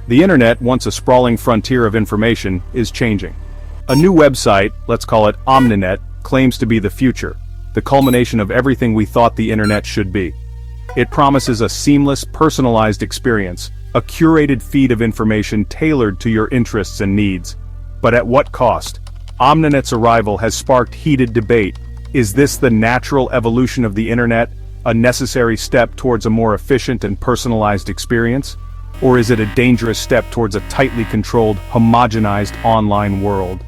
The internet, once a sprawling frontier of information, is changing. A new website, let's call it Omninet, claims to be the future, the culmination of everything we thought the internet should be. It promises a seamless, personalized experience, a curated feed of information tailored to your interests and needs. But at what cost? Omninet's arrival has sparked heated debate. Is this the natural evolution of the internet, a necessary step towards a more efficient and personalized experience? Or is it a dangerous step towards a tightly controlled, homogenized online world?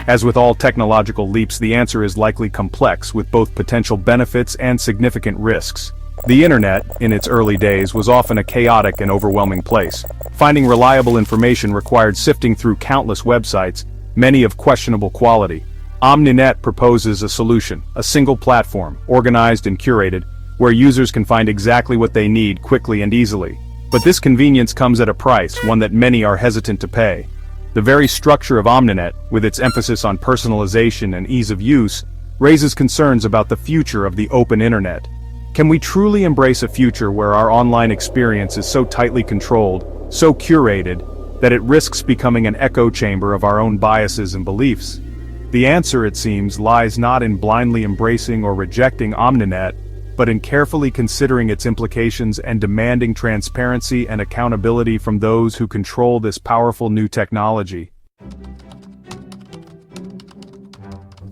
As with all technological leaps, the answer is likely complex, with both potential benefits and significant risks. The internet, in its early days, was often a chaotic and overwhelming place. Finding reliable information required sifting through countless websites, many of questionable quality. Omninet proposes a solution, a single platform, organized and curated, where users can find exactly what they need quickly and easily. But this convenience comes at a price, one that many are hesitant to pay. The very structure of Omninet, with its emphasis on personalization and ease of use, raises concerns about the future of the open internet. Can we truly embrace a future where our online experience is so tightly controlled, so curated, that it risks becoming an echo chamber of our own biases and beliefs? The answer, it seems, lies not in blindly embracing or rejecting Omninet, but in carefully considering its implications and demanding transparency and accountability from those who control this powerful new technology.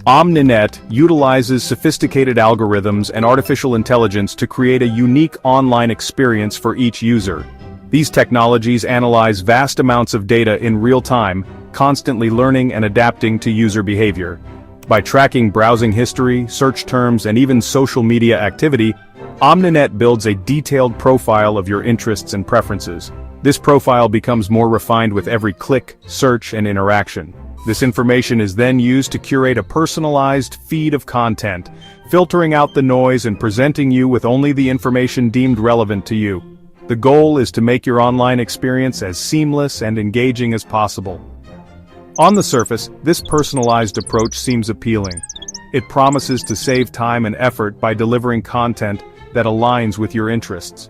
Omninet utilizes sophisticated algorithms and artificial intelligence to create a unique online experience for each user. These technologies analyze vast amounts of data in real time, constantly learning and adapting to user behavior. By tracking browsing history, search terms, and even social media activity, Omninet builds a detailed profile of your interests and preferences. This profile becomes more refined with every click, search, and interaction. This information is then used to curate a personalized feed of content, filtering out the noise and presenting you with only the information deemed relevant to you. The goal is to make your online experience as seamless and engaging as possible. On the surface, this personalized approach seems appealing. It promises to save time and effort by delivering content that aligns with your interests.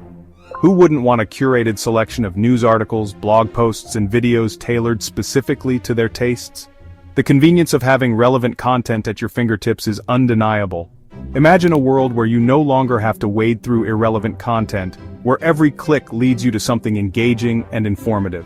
Who wouldn't want a curated selection of news articles, blog posts, and videos tailored specifically to their tastes? The convenience of having relevant content at your fingertips is undeniable. Imagine a world where you no longer have to wade through irrelevant content, where every click leads you to something engaging and informative.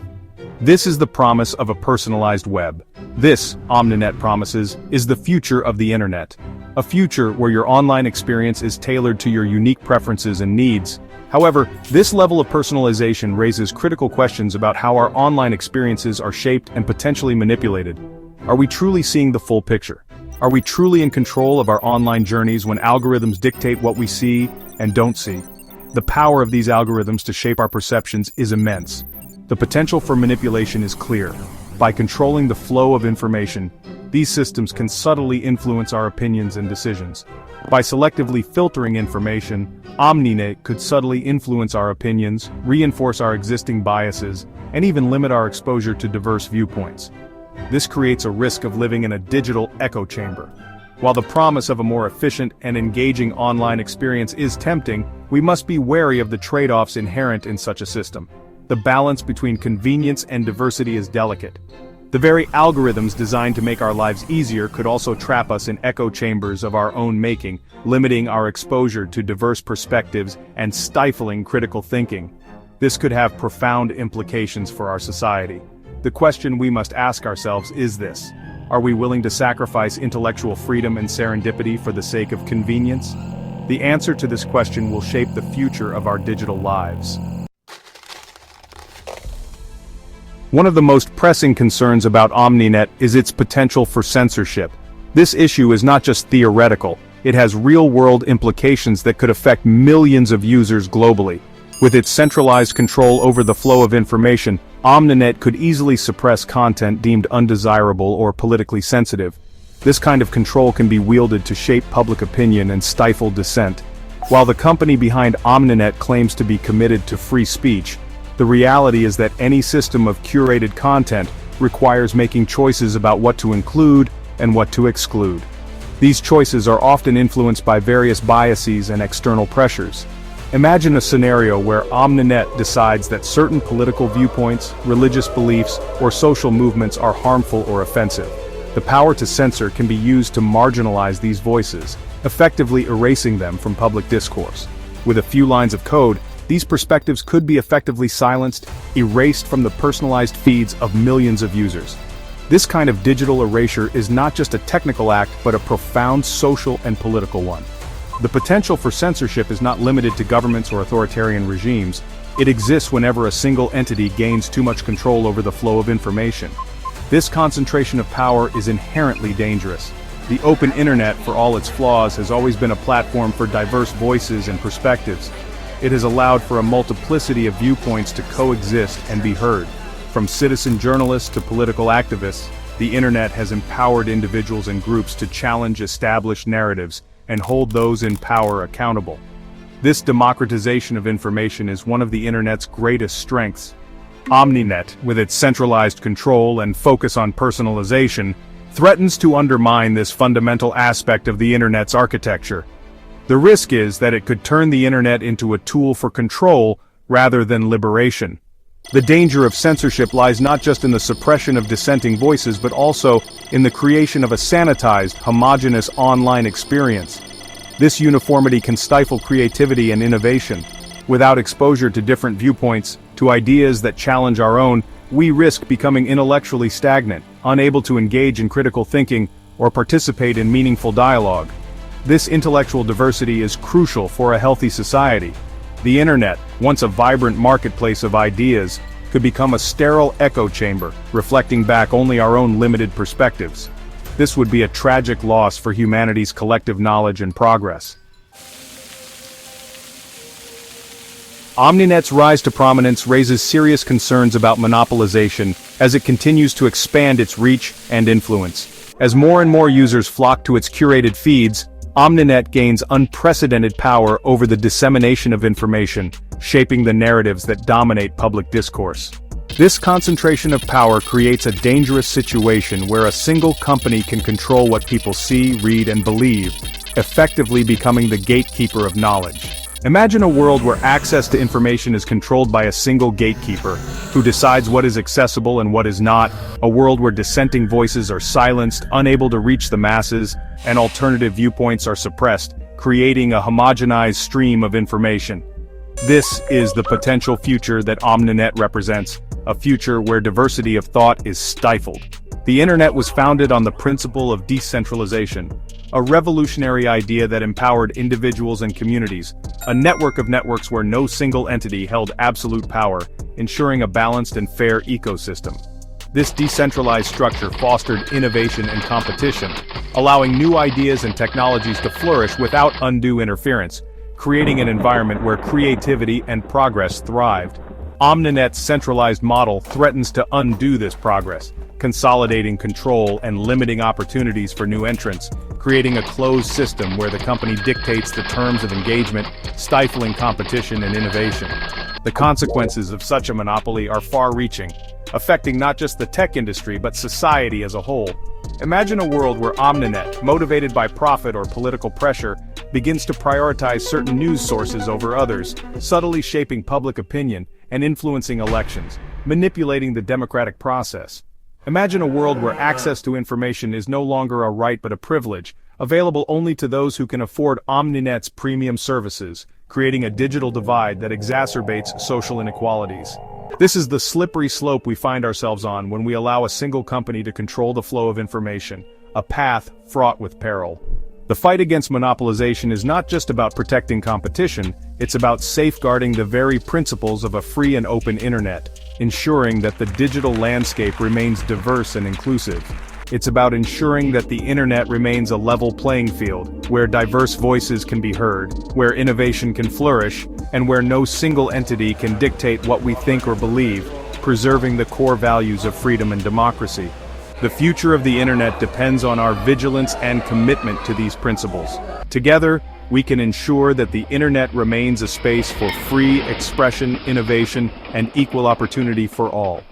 This is the promise of a personalized web. This, Omninet promises, is the future of the internet. A future where your online experience is tailored to your unique preferences and needs. However, this level of personalization raises critical questions about how our online experiences are shaped and potentially manipulated. Are we truly seeing the full picture? Are we truly in control of our online journeys when algorithms dictate what we see and don't see? The power of these algorithms to shape our perceptions is immense. The potential for manipulation is clear. By controlling the flow of information, these systems can subtly influence our opinions and decisions. By selectively filtering information, Omninet could subtly influence our opinions, reinforce our existing biases, and even limit our exposure to diverse viewpoints. This creates a risk of living in a digital echo chamber. While the promise of a more efficient and engaging online experience is tempting, we must be wary of the trade-offs inherent in such a system. The balance between convenience and diversity is delicate. The very algorithms designed to make our lives easier could also trap us in echo chambers of our own making, limiting our exposure to diverse perspectives and stifling critical thinking. This could have profound implications for our society. The question we must ask ourselves is this: are we willing to sacrifice intellectual freedom and serendipity for the sake of convenience? The answer to this question will shape the future of our digital lives. One of the most pressing concerns about Omninet is its potential for censorship. This issue is not just theoretical, it has real-world implications that could affect millions of users globally. With its centralized control over the flow of information, Omninet could easily suppress content deemed undesirable or politically sensitive. This kind of control can be wielded to shape public opinion and stifle dissent. While the company behind Omninet claims to be committed to free speech, the reality is that any system of curated content requires making choices about what to include and what to exclude. These choices are often influenced by various biases and external pressures. Imagine a scenario where Omninet decides that certain political viewpoints, religious beliefs, or social movements are harmful or offensive. The power to censor can be used to marginalize these voices, effectively erasing them from public discourse. With a few lines of code, these perspectives could be effectively silenced, erased from the personalized feeds of millions of users. This kind of digital erasure is not just a technical act but a profound social and political one. The potential for censorship is not limited to governments or authoritarian regimes. It exists whenever a single entity gains too much control over the flow of information. This concentration of power is inherently dangerous. The open internet, for all its flaws, has always been a platform for diverse voices and perspectives. It has allowed for a multiplicity of viewpoints to coexist and be heard. From citizen journalists to political activists, the internet has empowered individuals and groups to challenge established narratives and hold those in power accountable. This democratization of information is one of the internet's greatest strengths. Omninet, with its centralized control and focus on personalization, threatens to undermine this fundamental aspect of the internet's architecture. The risk is that it could turn the internet into a tool for control rather than liberation. The danger of censorship lies not just in the suppression of dissenting voices but also in the creation of a sanitized, homogeneous online experience. This uniformity can stifle creativity and innovation. Without exposure to different viewpoints, to ideas that challenge our own, we risk becoming intellectually stagnant, unable to engage in critical thinking or participate in meaningful dialogue. This intellectual diversity is crucial for a healthy society. The internet, once a vibrant marketplace of ideas, could become a sterile echo chamber, reflecting back only our own limited perspectives. This would be a tragic loss for humanity's collective knowledge and progress. Omninet's rise to prominence raises serious concerns about monopolization as it continues to expand its reach and influence. As more and more users flock to its curated feeds, Omninet gains unprecedented power over the dissemination of information, shaping the narratives that dominate public discourse. This concentration of power creates a dangerous situation where a single company can control what people see, read, and believe, effectively becoming the gatekeeper of knowledge. Imagine a world where access to information is controlled by a single gatekeeper, who decides what is accessible and what is not, a world where dissenting voices are silenced, unable to reach the masses, and alternative viewpoints are suppressed, creating a homogenized stream of information. This is the potential future that Omninet represents, a future where diversity of thought is stifled. The internet was founded on the principle of decentralization, a revolutionary idea that empowered individuals and communities, a network of networks where no single entity held absolute power, ensuring a balanced and fair ecosystem. This decentralized structure fostered innovation and competition, allowing new ideas and technologies to flourish without undue interference, creating an environment where creativity and progress thrived. Omninet's centralized model threatens to undo this progress, consolidating control and limiting opportunities for new entrants, creating a closed system where the company dictates the terms of engagement, stifling competition and innovation. The consequences of such a monopoly are far-reaching, affecting not just the tech industry but society as a whole. Imagine a world where Omninet, motivated by profit or political pressure, begins to prioritize certain news sources over others, subtly shaping public opinion and influencing elections, manipulating the democratic process. Imagine a world where access to information is no longer a right but a privilege, available only to those who can afford Omninet's premium services, creating a digital divide that exacerbates social inequalities. This is the slippery slope we find ourselves on when we allow a single company to control the flow of information, a path fraught with peril. The fight against monopolization is not just about protecting competition, it's about safeguarding the very principles of a free and open internet, ensuring that the digital landscape remains diverse and inclusive. It's about ensuring that the internet remains a level playing field, where diverse voices can be heard, where innovation can flourish, and where no single entity can dictate what we think or believe, preserving the core values of freedom and democracy. The future of the internet depends on our vigilance and commitment to these principles. Together, we can ensure that the internet remains a space for free expression, innovation, and equal opportunity for all.